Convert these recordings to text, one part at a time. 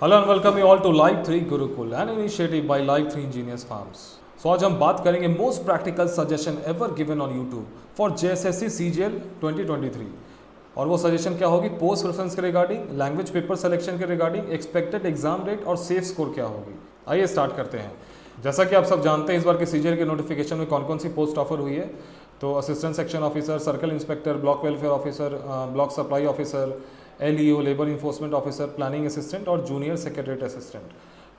Hello and welcome you all to live 3 Gurukul an initiative by live 3 engineers farms. So आज हम बात करेंगे most practical suggestion ever given on YouTube for JSSC CGL 2023। और वो suggestion क्या होगी? Post preference के रिगार्डिंग, लैंग्वेज पेपर सिलेक्शन के रिगार्डिंग, एक्सपेक्टेड एग्जाम रेट और सेफ स्कोर क्या होगी। आइए स्टार्ट करते हैं। जैसा कि आप सब जानते हैं इस बार के सीजीएल के नोटिफिकेशन में कौन कौन सी पोस्ट ऑफर हुई है। तो assistant section officer, circle inspector, block welfare officer, block supply officer, LEO labour enforcement officer, planning assistant और जूनियर सेक्रेटरीट असिस्टेंट।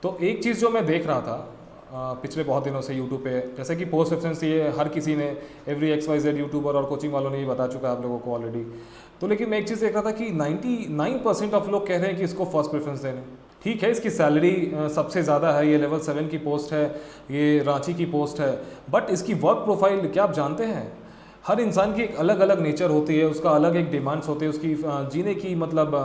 तो एक चीज़ जो मैं देख रहा था पिछले बहुत दिनों से यूट्यूब पे, जैसे कि पोस्ट प्रेफरेंस ये हर किसी ने, एवरी XYZ यूट्यूबर और कोचिंग वालों ने ये बता चुका है आप लोगों को ऑलरेडी। तो लेकिन मैं एक चीज़ देख रहा था कि 99% ऑफ लोग कह रहे हैं कि इसको फर्स्ट प्रेफरेंस देने। ठीक है, इसकी सैलरी सबसे ज़्यादा है, ये लेवल 7 की पोस्ट है, ये रांची की पोस्ट है, बट इसकी वर्क प्रोफाइल क्या आप जानते हैं? हर इंसान की एक अलग अलग नेचर होती है, उसका अलग एक डिमांड्स होती है, उसकी जीने की मतलब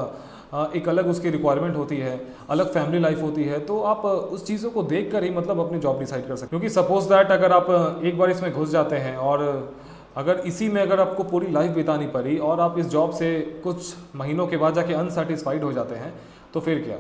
एक अलग उसकी रिक्वायरमेंट होती है, अलग फैमिली लाइफ होती है। तो आप उस चीज़ों को देख कर ही मतलब अपनी जॉब डिसाइड कर सकते हैं। क्योंकि सपोज दैट अगर आप एक बार इसमें घुस जाते हैं और अगर इसी में अगर आपको पूरी लाइफ बितानी पड़ी और आप इस जॉब से कुछ महीनों के बाद जाके अनसेटिस्फाइड हो जाते हैं तो फिर क्या?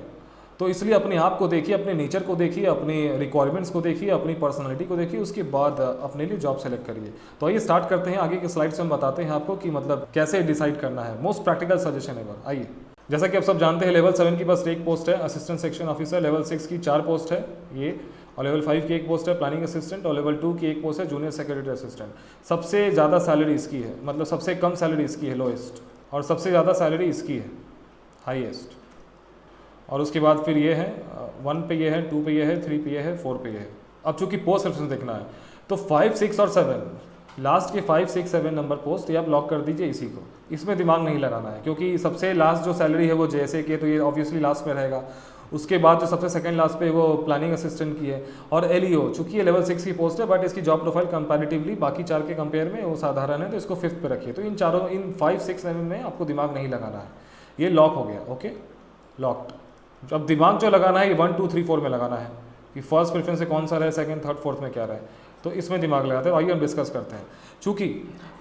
तो इसलिए अपने आप को देखिए, अपने नेचर को देखिए, अपनी रिक्वायरमेंट्स को देखिए, अपनी पर्सनालिटी को देखिए, उसके बाद अपने लिए जॉब सेलेक्ट करिए। तो आइए स्टार्ट करते हैं। आगे के स्लाइड्स में बताते हैं आपको कि मतलब कैसे डिसाइड करना है। Most practical suggestion ever. आइए, जैसा कि आप सब जानते हैं लेवल 7 की बस एक पोस्ट है असिस्टेंट सेक्शन ऑफिसर, लेवल 6 की 4 पोस्ट है ये, और लेवल 5 की एक पोस्ट है प्लानिंग असिस्टेंट, और लेवल 2 की एक पोस्ट है जूनियर सेक्रेटरी असिस्टेंट। सबसे ज़्यादा सैलरी इसकी है, मतलब सबसे कम सैलरी इसकी है लोएस्ट, और सबसे ज़्यादा सैलरी इसकी है हाईएस्ट। और उसके बाद फिर ये है 1 पे ये है, 2 पे ये है, 3 पे ये है, 4 पे ये है। अब चूंकि पोस्ट प्रेफरेंस देखना है तो 5, 6 और 7, लास्ट के 5, 6, 7 नंबर पोस्ट ये आप लॉक कर दीजिए इसी को। इसमें दिमाग नहीं लगाना है, क्योंकि सबसे लास्ट जो सैलरी है वो जैसे कि, तो ये ऑब्वियसली लास्ट में रहेगा। उसके बाद जो सबसे सेकंड लास्ट पे वो प्लानिंग असिस्टेंट की है, और एलईओ चूंकि ये लेवल 6 की पोस्ट है बट इसकी जॉब प्रोफाइल कंपैरेटिवली बाकी 4 के कंपेयर में वो साधारण है, तो इसको 5th पे रखिए। तो इन चारों, इन 5, 6, 7 में आपको दिमाग नहीं लगाना है। ये लॉक हो गया, ओके, लॉक्ड। अब दिमाग जो लगाना है ये 1, 2, 3, 4 में लगाना है कि फर्स्ट प्रेफरेंस से कौन सा रहे, सेकंड, थर्ड, फोर्थ में क्या रहे। तो इसमें दिमाग लगाते हैं। आइए हम डिस्कस करते हैं। चूँकि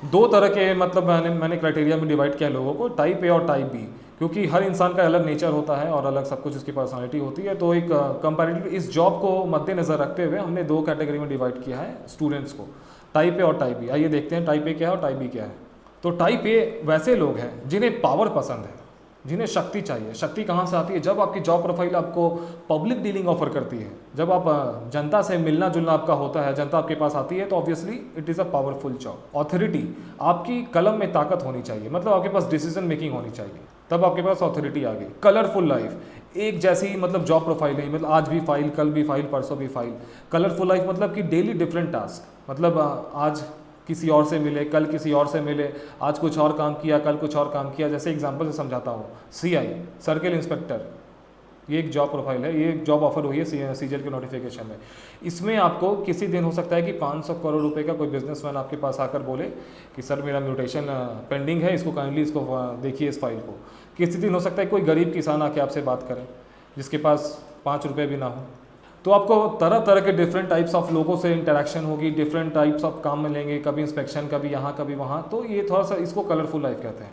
दो तरह के मतलब मैंने क्राइटेरिया में डिवाइड किया लोगों को, टाइप ए और टाइप बी, क्योंकि हर इंसान का अलग नेचर होता है और अलग सब कुछ उसकी पर्सनालिटी होती है। तो एक कंपैरेटिवली इस जॉब को मद्देनज़र रखते हुए हमने 2 कैटेगरी में डिवाइड किया है स्टूडेंट्स को, टाइप ए और टाइप बी। आइए देखते हैं टाइप ए क्या है और टाइप बी क्या है। तो टाइप ए वैसे लोग हैं जिन्हें पावर पसंद है, जिन्हें शक्ति चाहिए। शक्ति कहाँ से आती है? जब आपकी जॉब प्रोफाइल आपको पब्लिक डीलिंग ऑफर करती है, जब आप जनता से मिलना जुलना आपका होता है, जनता आपके पास आती है, तो obviously it is a powerful job. Authority, आपकी कलम में ताकत होनी चाहिए, मतलब आपके पास डिसीजन मेकिंग होनी चाहिए, तब आपके पास ऑथोरिटी आ गई। कलरफुल लाइफ, एक जैसी मतलब जॉब प्रोफाइल है, मतलब आज भी फाइल, कल भी फाइल, परसों भी फाइल। कलरफुल लाइफ मतलब कि डेली डिफरेंट टास्क, मतलब आज किसी और से मिले, कल किसी और से मिले, आज कुछ और काम किया, कल कुछ और काम किया। जैसे एग्जांपल से समझाता हूँ, CI सर्किल इंस्पेक्टर, ये एक जॉब प्रोफाइल है, ये जॉब ऑफर हुई है सीजीएल के नोटिफिकेशन में। इसमें आपको किसी दिन हो सकता है कि 500 करोड़ रुपए का कोई बिजनेसमैन आपके पास आकर बोले कि सर मेरा म्यूटेशन पेंडिंग है, इसको काइंडली इसको देखिए इस फाइल को। किसी दिन हो सकता है कोई गरीब किसान आके आपसे बात करें जिसके पास 5 रुपये भी ना हो। तो आपको तरह तरह के डिफरेंट टाइप्स ऑफ लोगों से इंटरेक्शन होगी, डिफरेंट टाइप्स ऑफ काम मिलेंगे, कभी इंस्पेक्शन, कभी यहाँ कभी वहाँ। तो ये थोड़ा सा, इसको कलरफुल लाइफ कहते हैं।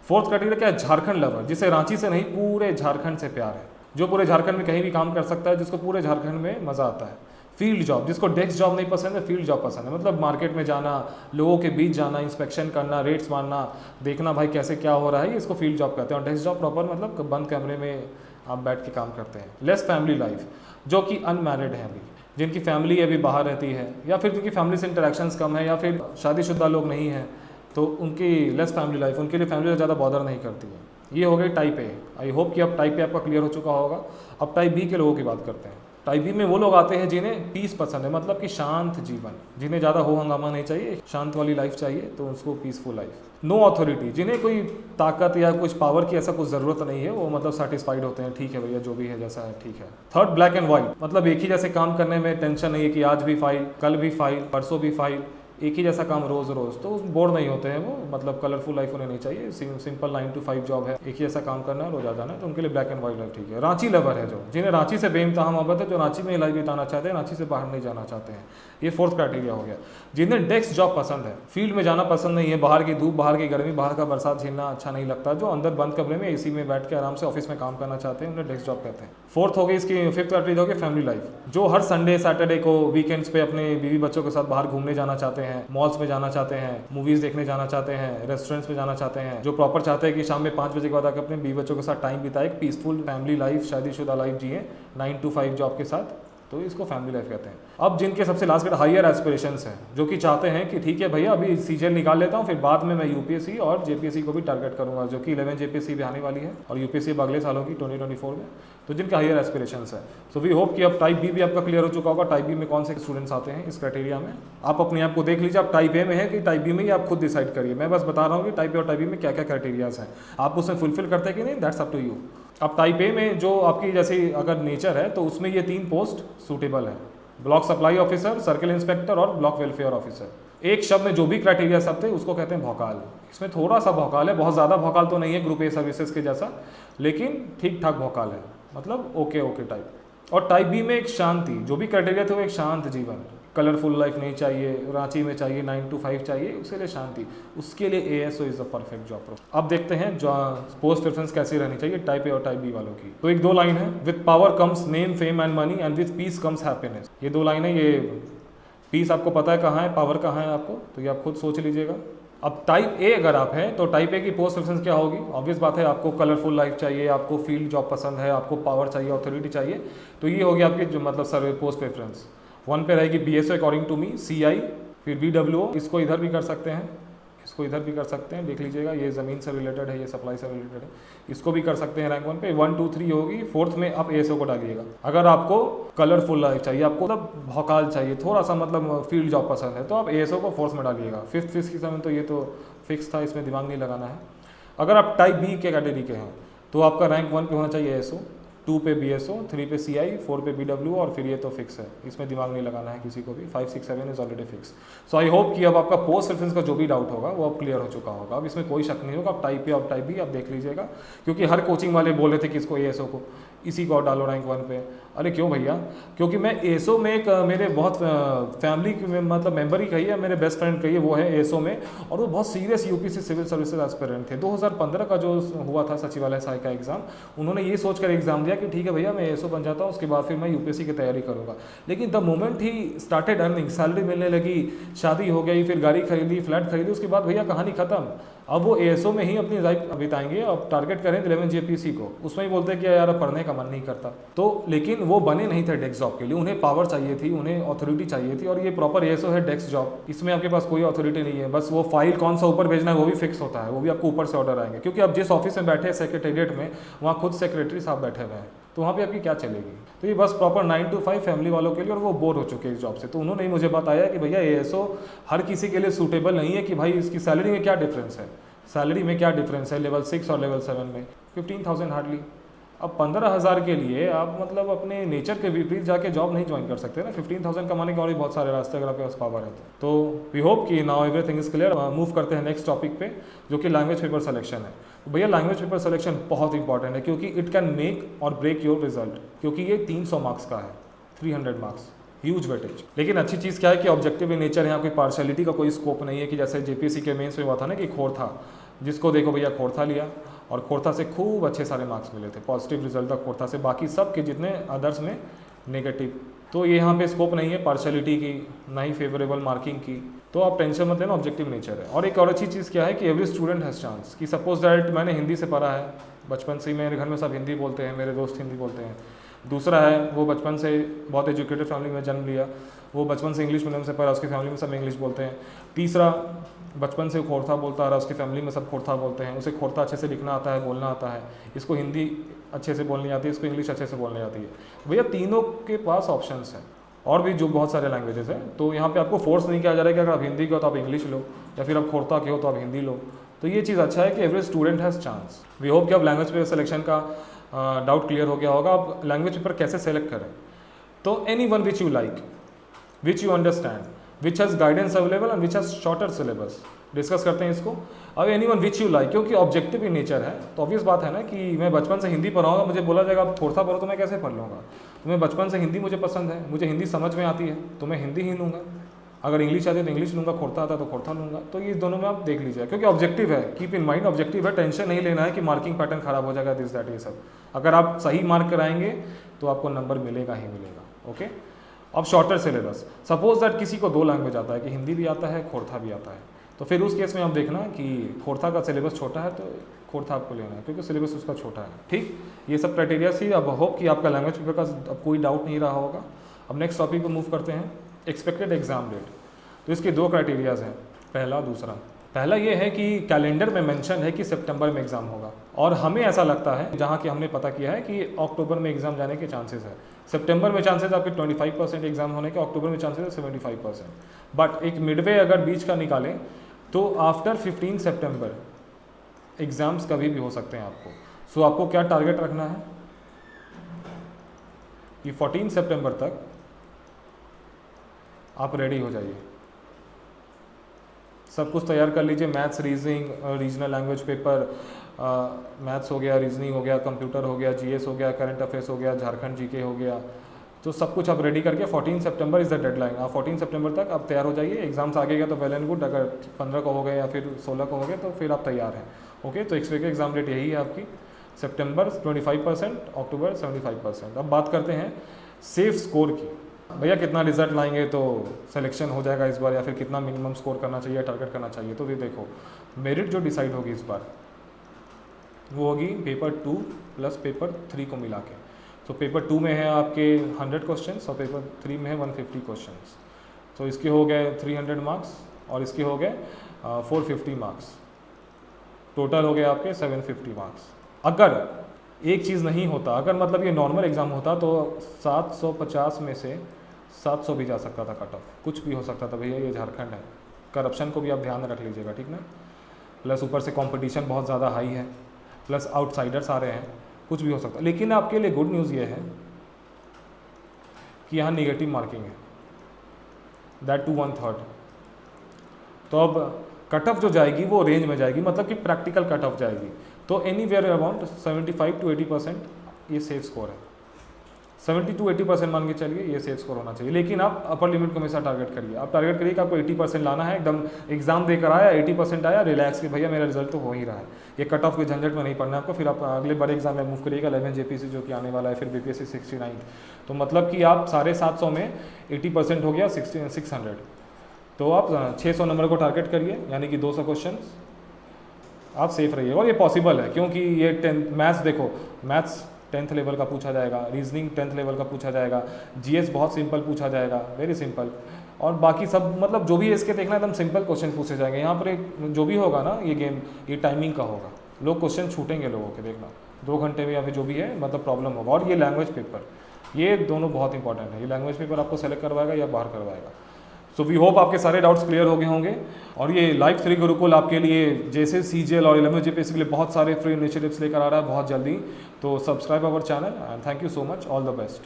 फोर्थ कैटेगरी क्या है? झारखंड लवर, जिसे रांची से नहीं पूरे झारखंड से प्यार है, जो पूरे झारखंड में कहीं भी काम कर सकता है, जिसको पूरे झारखंड में मज़ा आता है। फील्ड जॉब, जिसको डेस्क जॉब नहीं पसंद है, फील्ड जॉब पसंद है, मतलब मार्केट में जाना, लोगों के बीच जाना, इंस्पेक्शन करना, रेट्स मारना, देखना भाई कैसे क्या हो रहा है, इसको फील्ड जॉब कहते हैं। और डेस्क जॉब प्रॉपर मतलब बंद कमरे में आप बैठ के काम करते हैं। लेस फैमिली लाइफ, जो कि अनमैरिड है अभी, जिनकी फैमिली अभी बाहर रहती है, या फिर जिनकी फैमिली से इंटरेक्शंस कम है, या फिर शादीशुदा लोग नहीं हैं, तो उनकी लेस फैमिली लाइफ, उनके लिए फैमिली ज़्यादा बॉदर नहीं करती है। ये हो गई टाइप ए। आई होप कि अब टाइप ए आपका क्लियर हो चुका होगा। अब टाइप बी के लोगों की बात करते हैं। टाइप बी में वो लोग आते हैं जिन्हें पीस पसंद है, मतलब कि शांत जीवन, जिन्हें ज़्यादा हो हंगामा नहीं चाहिए, शांत वाली लाइफ चाहिए, तो उसको पीसफुल लाइफ। नो अथॉरिटी, जिन्हें कोई ताकत या कुछ पावर की ऐसा कुछ ज़रूरत नहीं है, वो मतलब सेटिस्फाइड होते हैं, ठीक है भैया जो भी है जैसा है ठीक है। थर्ड ब्लैक एंड वाइट, मतलब एक ही जैसे काम करने में टेंशन नहीं है कि आज भी फाइल, कल भी फाइल, परसों भी फाइल, एक ही जैसा काम रोज़ रोज़, तो बोर नहीं होते हैं वो, मतलब कलरफुल लाइफ उन्हें नहीं चाहिए, सिंपल 9 to 5 जॉब है, एक ही जैसा काम करना है, रोज आ जाना है, तो उनके लिए ब्लैक एंड वाइट लाइफ ठीक है। रांची लवर है जो, जिन्हें रांची से बेइंतहा मोहब्बत है, जो रांची में लाइफ बिताना चाहते हैं, रांची से बाहर नहीं जाना चाहते हैं, ये फोर्थ क्राइटेरिया हो गया। जिन्हें डेस्क जॉब पसंद है, फील्ड में जाना पसंद नहीं है, बाहर की धूप, बाहर की गर्मी, बाहर का बरसात झेलना अच्छा नहीं लगता, जो अंदर बंद कमरे में एसी में बैठ के आराम से ऑफिस में काम करना चाहते हैं, उन्हें डेस्क जॉब कहते हैं। फोर्थ हो गई इसकी, फिफ्थ क्राइटेरिया हो गया फैमिली लाइफ, जो हर संडे सैटरडे को वीकेंड्स पे अपने बीवी बच्चों के साथ बाहर घूमने जाना चाहते हैं, मॉल्स में जाना चाहते हैं, मूवीज़ देखने जाना चाहते हैं, रेस्टोरेंट्स में जाना चाहते हैं, जो प्रॉपर चाहते हैं कि शाम में 5 बजे के बाद आकर अपने बीवी बच्चों के साथ टाइम बिताए, एक पीसफुल फैमिली लाइफ, शादीशुदा लाइफ जिए 9 to 5 जॉब के साथ, तो इसको फैमिली लाइफ कहते हैं। अब जिनके सबसे लास्ट में हायर एस्पिरेशंस हैं, जो कि चाहते हैं कि ठीक है भैया अभी सीजीएल निकाल लेता हूँ, फिर बाद में मैं यूपीएससी और जेपीएससी को भी टारगेट करूंगा, जो कि 11 जेपीएससी भी आने वाली है और यूपीएससी अगले सालों की 2024 में, तो जिनके हायर एस्पिरेशंस है। सो वी होप कि अब टाइप बी भी आपका क्लियर हो चुका होगा, टाइप बी में कौन से स्टूडेंट्स आते हैं इस क्राइटेरिया में। आप अपने आप को देख लीजिए, आप टाइप ए में है कि टाइप बी में, ही आप खुद डिसाइड करिए। मैं बस बता रहा हूँ कि टाइप ए और टाइप बी में क्या क्या क्राइटेरियाज हैं, आप उसमें फुलफिल करते हैं कि नहीं, दैट्स अप टू यू। अब टाइप ए में जो आपकी जैसे अगर नेचर है, तो उसमें ये 3 पोस्ट सूटेबल है, block supply officer, circle inspector और ब्लॉक वेलफेयर ऑफिसर। एक शब्द में जो भी क्राइटेरिया सब थे उसको कहते हैं भौकाल। इसमें थोड़ा सा भौकाल है, बहुत ज़्यादा भौकाल तो नहीं है ग्रुप ए सर्विसेज के जैसा, लेकिन ठीक ठाक भौकाल है, मतलब ओके ओके टाइप। और टाइप बी में एक शांति, जो भी क्राइटेरिया थे वो एक शांत जीवन, कलरफुल लाइफ नहीं चाहिए, रांची में चाहिए, 9 to 5 चाहिए, उसके लिए शांति, उसके लिए ASO is the perfect job. अब देखते हैं जो पोस्ट प्रेफरेंस कैसी रहनी चाहिए टाइप ए और टाइप बी वालों की। तो एक 2 लाइन है, with power comes name fame and money and with piece comes happiness. ये 2 लाइन है, ये पीस आपको पता है कहाँ है, पावर कहाँ है आपको, तो ये आप खुद सोच लीजिएगा। अब टाइप ए अगर आप हैं, तो टाइप ए की पोस्ट प्रेफरेंस क्या होगी, ऑब्वियस बात है, आपको कलरफुल लाइफ चाहिए, आपको फील्ड जॉब पसंद है, आपको पावर चाहिए, अथॉरिटी चाहिए, तो ये होगी आपकी जो मतलब सर्वे पोस्ट प्रेफरेंस। 1 पे रहेगी BSO according to me, CI, फिर BWO, इसको इधर भी कर सकते हैं, इसको इधर भी कर सकते हैं, देख लीजिएगा, ये ज़मीन से रिलेटेड है, ये सप्लाई से रिलेटेड है, इसको भी कर सकते हैं रैंक 1 पे। 1 2 3 होगी, 4th में आप एएसओ को डालिएगा। अगर आपको कलरफुल लाइफ चाहिए, आपको मतलब भौकाल चाहिए, थोड़ा सा मतलब फील्ड जॉब पसंद है, तो आप एएसओ को 4th में डालिएगा। 5th 6th की समय तो ये तो फिक्स था, इसमें दिमाग नहीं लगाना है। अगर आप टाइप बी के कैटेगरी के हैं, तो आपका रैंक 1 पे होना चाहिए एएसओ, 2 पे BSO, 3 पे CI, 4 पे BWO, और फिर ये तो फिक्स है, इसमें दिमाग नहीं लगाना है किसी को भी। 5 6 7 is already fix. So I hope कि अब आपका पोस्ट प्रेफरेंस का जो भी डाउट होगा वो अब क्लियर हो चुका होगा, अब इसमें कोई शक नहीं होगा। आप टाइप ए और टाइप बी आप देख लीजिएगा, क्योंकि हर कोचिंग वाले बोल रहे थे कि इसको ASO को इसी को डालो रैंक 1 पे। अरे क्यों भैया, क्योंकि मैं ASO में एक मेरे बहुत फैमिली मतलब मेंबर ही कहिए, मेरे बेस्ट फ्रेंड कहिए, वो है ASO में, और वो बहुत serious UPSC civil services aspirant थे। 2015 का जो हुआ था सचिवालय सहायक का एग्जाम, उन्होंने ये सोचकर एग्जाम दिया कि ठीक है भैया मैं ASO बन जाता हूँ, उसके बाद फिर मैं यूपीएससी की तैयारी करूँगा। लेकिन the moment he started earning, salary मिलने लगी, शादी हो गई, फिर गाड़ी खरीदी, फ्लैट खरीदी, उसके बाद भैया कहानी खत्म। अब वो ASO में ही अपनी लाइफ बिताएंगे। अब टारगेट करें 11 JPC को, उसमें ही बोलते हैं कि यार अब पढ़ने का मन नहीं करता। तो लेकिन वो बने नहीं थे डेस्क जॉब के लिए, उन्हें पावर चाहिए थी, उन्हें अथॉरिटी चाहिए थी, और ये प्रॉपर ASO है डेस्क जॉब, इसमें आपके पास कोई अथॉरिटी नहीं है। बस वो फाइल कौन सा ऊपर भेजना है वो भी फिक्स होता है, वो भी आपको ऊपर से ऑर्डर आएंगे, क्योंकि आप जिस ऑफिस में बैठे हैं सेक्रेटेरिएट में, वहाँ खुद सेक्रेटरी साहब बैठे हुए हैं, तो वहाँ पे आपकी क्या चलेगी। तो ये बस प्रॉपर 9 to 5 फैमिली वालों के लिए, और वो बोर हो चुके हैं इस जॉब से। तो उन्होंने ही मुझे बताया कि भैया ASO हर किसी के लिए सूटेबल नहीं है, कि भाई इसकी सैलरी में क्या डिफरेंस है, सैलरी में क्या डिफरेंस है लेवल 6 और लेवल 7 में, 15,000 हार्डली। अब 15,000 के लिए आप मतलब अपने नेचर के विपरीत जाके जॉब नहीं ज्वाइन कर सकते ना। 15,000 कमाने के और भी बहुत सारे रास्ते अगर आपके पास पावर है तो वी होप कि now everything is clear. Move करते हैं नेक्स्ट टॉपिक पे, जो कि लैंग्वेज पेपर सिलेक्शन है। तो भैया लैंग्वेज पेपर सिलेक्शन बहुत इंपॉर्टेंट है, क्योंकि इट कैन मेक और ब्रेक योर रिजल्ट, क्योंकि ये 300 मार्क्स का है, 300 मार्क्स, ह्यूज वेटेज। लेकिन अच्छी चीज़ क्या है कि ऑब्जेक्टिव इन नेचर, यहाँ कोई पार्शलिटी का कोई स्कोप नहीं है, कि जैसे JPSC के मेंस में हुआ था ना कि खोरथा, जिसको देखो भैया खोरथा लिया, और खोरथा से खूब अच्छे सारे मार्क्स मिले थे, पॉजिटिव रिजल्ट था खोरथा से, बाकी सब के जितने अदर्स में नेगेटिव। तो ये यहाँ पे स्कोप नहीं है पार्शलिटी की, ना ही फेवरेबल मार्किंग की, तो आप टेंशन मत लेना, ऑब्जेक्टिव नेचर है। और एक और अच्छी चीज़ क्या है कि एवरी स्टूडेंट हैज़ चांस, कि सपोज दैट मैंने हिंदी से पढ़ा है, बचपन से ही मेरे घर में सब हिंदी बोलते हैं, मेरे दोस्त हिंदी बोलते हैं। दूसरा है वो बचपन से बहुत एजुकेटेड फैमिली में जन्म लिया, वो बचपन से इंग्लिश मीडियम से पढ़ा, उसकी फैमिली में सब इंग्लिश बोलते हैं। तीसरा बचपन से खोरथा बोलता आ रहा, उसकी फैमिली में सब खोरथा बोलते हैं, उसे खोरथा अच्छे से लिखना आता है, बोलना आता है, इसको हिंदी अच्छे से बोलनी आती है, इसको इंग्लिश अच्छे से बोलनी आती है। भैया तीनों के पास ऑप्शंस हैं, और भी जो बहुत सारे लैंग्वेजेस हैं। तो यहाँ पे आपको फोर्स नहीं किया जा रहा है कि अगर आप हिंदी के हो तो आप इंग्लिश लो, या फिर आप खोरथा के हो तो आप हिंदी लो। तो ये चीज़ अच्छा है कि every student has chance. We hope कि अब लैंग्वेज पेपर सिलेक्शन का डाउट क्लियर हो गया होगा। अब लैंग्वेज पेपर कैसे सेलेक्ट करें, तो any one which you like, which you understand, which has guidance available and which has shorter syllabus. Discuss करते हैं इसको। अब any one which you like, क्योंकि ऑब्जेक्टिव इन नेचर है तो ऑब्वियस बात है ना कि मैं बचपन से हिंदी पढ़ाऊंगा, मुझे बोला जाएगा आप खोरथा पढ़ो तो मैं कैसे पढ़ लूँगा। तो मैं बचपन से हिंदी मुझे पसंद है, मुझे हिंदी समझ में आती है तो मैं हिंदी ही लूँगा। अगर इंग्लिश आती है तो इंग्लिश लूँगा, खोरथा आता है तो खोरथा लूँगा। तो ये दोनों में आप देख लीजिए, क्योंकि ऑब्जेक्टिव है, कीप इन माइंड ऑब्जेक्टिव है। टेंशन नहीं लेना है कि मार्किंग पैटर्न खराब हो जाएगा, दिस दैट ये सब। अगर आप सही मार्क कराएंगे तो आपको नंबर मिलेगा ही मिलेगा। ओके, अब शॉर्टर सिलेबस, सपोज दैट किसी को 2 लैंग्वेज आता है कि हिंदी भी आता है, खोरथा भी आता है, तो फिर उस केस में आप देखना कि खोरथा का सिलेबस छोटा है तो खोरथा आपको लेना है, क्योंकि सिलेबस उसका छोटा है। ठीक, ये सब क्राइटेरिया थी। अब होप कि आपका लैंग्वेज पेपर का अब कोई डाउट नहीं रहा होगा। अब नेक्स्ट टॉपिक पर मूव करते हैं, एक्सपेक्टेड एग्जाम डेट। तो इसके 2 क्राइटेरियाज हैं, पहला दूसरा। पहला ये है कि कैलेंडर में मेंशन है कि सितंबर में एग्ज़ाम होगा, और हमें ऐसा लगता है जहाँ कि हमने पता किया है कि अक्टूबर में एग्ज़ाम जाने के चांसेस है। सितंबर में चांसेस आपके 25% एग्ज़ाम होने के, अक्टूबर में चांसेस है 75%। बट एक मिडवे अगर बीच का निकालें तो आफ्टर 15 सितंबर एग्ज़ाम्स कभी भी हो सकते हैं आपको। सो आपको क्या टारगेट रखना है कि 14 सितंबर तक आप रेडी हो जाइए, सब कुछ तैयार कर लीजिए। Maths, reasoning, regional language paper, maths हो गया, रीजनिंग हो गया, कंप्यूटर हो गया, जीएस हो गया, करंट अफेयर्स हो गया, झारखंड जीके हो गया, तो सब कुछ आप रेडी करके 14 सितंबर इज़ द डेडलाइन। आप 14 सितंबर तक आप तैयार हो जाइए। एग्जाम्स आगे गया तो वेल एंड गुड, अगर 15 को हो गए या फिर 16 को हो गए तो फिर आप तैयार हैं। ओके, तो एक्सपेक्टेड एग्जाम डेट यही है आपकी, सितंबर 25%, अक्टूबर 75%। अब बात करते हैं सेफ स्कोर की। भैया कितना रिजल्ट लाएंगे तो सिलेक्शन हो जाएगा इस बार, या फिर कितना मिनिमम स्कोर करना चाहिए, टारगेट करना चाहिए। तो ये देखो, मेरिट जो डिसाइड होगी इस बार वो होगी पेपर 2 प्लस पेपर 3 को मिला के। तो पेपर 2 में है आपके 100 क्वेश्चंस और पेपर 3 में है 150 क्वेश्चंस। तो इसके हो गए 300 मार्क्स और इसके हो गए 450 मार्क्स, टोटल हो गए आपके 750 मार्क्स। अगर एक चीज़ नहीं होता, अगर मतलब ये नॉर्मल एग्ज़ाम होता तो 750 में से 700 भी जा सकता था कट ऑफ, कुछ भी हो सकता था। भैया ये झारखंड है, करप्शन को भी आप ध्यान में रख लीजिएगा, ठीक ना। प्लस ऊपर से कंपटीशन बहुत ज़्यादा हाई है, प्लस आउटसाइडर्स आ रहे हैं, कुछ भी हो सकता है। लेकिन आपके लिए गुड न्यूज़ ये है कि यहाँ निगेटिव मार्किंग है, दैट टू 1/3। तो अब कट ऑफ जो जाएगी वो रेंज में जाएगी, मतलब कि प्रैक्टिकल कट ऑफ जाएगी। तो एनी वेयर अबाउट 75 to 80% ये सेफ स्कोर है। 70 to 80% मान के चलिए ये सेफ स्कोर होना चाहिए। लेकिन आप अपर लिमिट को हमेशा टारगेट करिए। आप टारगेट करिए कि आपको 80% लाना है, एकदम एग्जाम देकर आया 80% आया, रिलैक्स कि भैया मेरा रिजल्ट तो हो ही रहा है। ये कट ऑफ के झंझट में नहीं पड़ना है आपको। फिर आप अगले बड़े एग्जाम में मूव करिएगा, 11 जेपीसी जो कि आने वाला है, फिर बीपीएससी 69। तो मतलब कि आप 750 में 80% हो गया 600, तो आप 600 नंबर को टारगेट करिए, यानी कि 200 क्वेश्चन आप सेफ रहिए। और ये पॉसिबल है क्योंकि ये 10 मैथ्स देखो, मैथ्स 10th लेवल का पूछा जाएगा, रीजनिंग 10th लेवल का पूछा जाएगा, जीएस बहुत सिंपल पूछा जाएगा, वेरी सिंपल। और बाकी सब मतलब जो भी है इसके देखना एकदम सिंपल क्वेश्चन पूछे जाएंगे। यहाँ पर एक जो भी होगा ना ये गेम, ये टाइमिंग का होगा, लोग क्वेश्चन छूटेंगे लोगों के, देखना 2 घंटे में या फिर जो भी है मतलब प्रॉब्लम होगा। और ये लैंग्वेज पेपर, ये दोनों बहुत इंपॉर्टेंट है। ये लैंग्वेज पेपर आपको सेलेक्ट करवाएगा या बाहर करवाएगा। सो वी होप आपके सारे डाउट्स क्लियर हो गए होंगे। और ये लाइफ 3 गुरुकुल आपके लिए जैसे सीजीएल और एलएमएस जेपीएससी के लिए बहुत सारे फ्री इनिशिएटिव्स लेकर आ रहा है बहुत जल्दी। तो subscribe our channel and thank you so much, all the best.